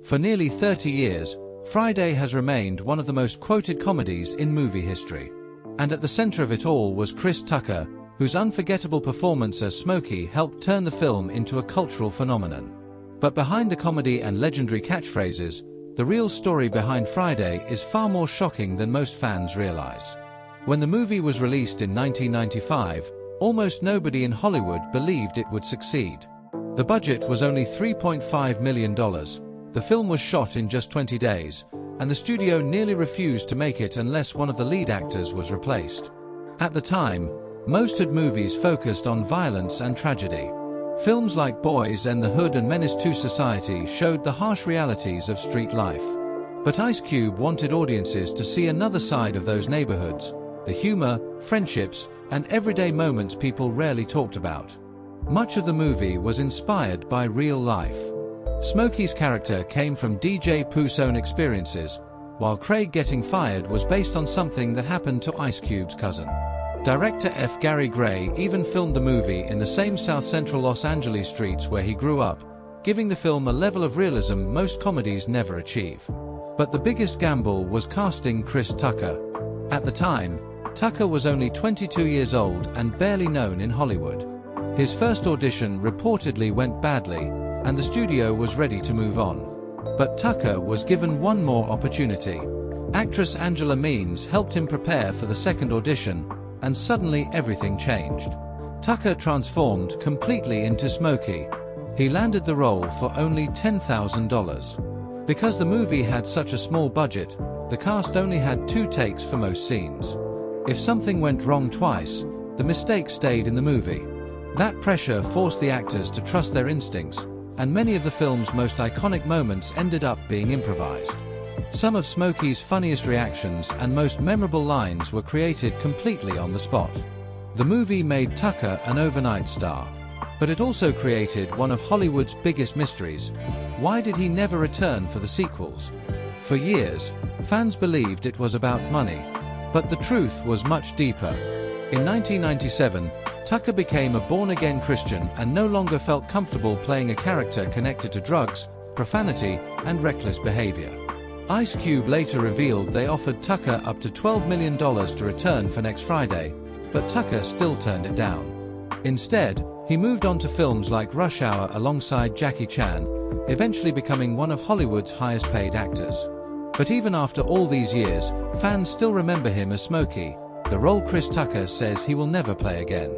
For nearly 30 years, Friday has remained one of the most quoted comedies in movie history. And at the center of it all was Chris Tucker, whose unforgettable performance as Smokey helped turn the film into a cultural phenomenon. But behind the comedy and legendary catchphrases, the real story behind Friday is far more shocking than most fans realize. When the movie was released in 1995, almost nobody in Hollywood believed it would succeed. The budget was only $3.5 million, the film was shot in just 20 days, and the studio nearly refused to make it unless one of the lead actors was replaced. At the time, most had movies focused on violence and tragedy. Films like Boys and the Hood and Menace to Society showed the harsh realities of street life. But Ice Cube wanted audiences to see another side of those neighborhoods, the humor, friendships, and everyday moments people rarely talked about. Much of the movie was inspired by real life. Smokey's character came from DJ Pooh's own experiences, while Craig getting fired was based on something that happened to Ice Cube's cousin. Director F. Gary Gray even filmed the movie in the same South Central Los Angeles streets where he grew up, giving the film a level of realism most comedies never achieve. But the biggest gamble was casting Chris Tucker. At the time, Tucker was only 22 years old and barely known in Hollywood. His first audition reportedly went badly, and the studio was ready to move on. But Tucker was given one more opportunity. Actress Angela Means helped him prepare for the second audition, and suddenly everything changed. Tucker transformed completely into Smokey. He landed the role for only $10,000. Because the movie had such a small budget, the cast only had 2 takes for most scenes. If something went wrong twice, the mistake stayed in the movie. That pressure forced the actors to trust their instincts, and many of the film's most iconic moments ended up being improvised. Some of Smokey's funniest reactions and most memorable lines were created completely on the spot. The movie made Tucker an overnight star. But it also created one of Hollywood's biggest mysteries. Why did he never return for the sequels? For years, fans believed it was about money. But the truth was much deeper. In 1997, Tucker became a born-again Christian and no longer felt comfortable playing a character connected to drugs, profanity, and reckless behavior. Ice Cube later revealed they offered Tucker up to $12 million to return for next Friday, but Tucker still turned it down. Instead, he moved on to films like Rush Hour alongside Jackie Chan, eventually becoming one of Hollywood's highest-paid actors. But even after all these years, fans still remember him as Smokey, the role Chris Tucker says he will never play again.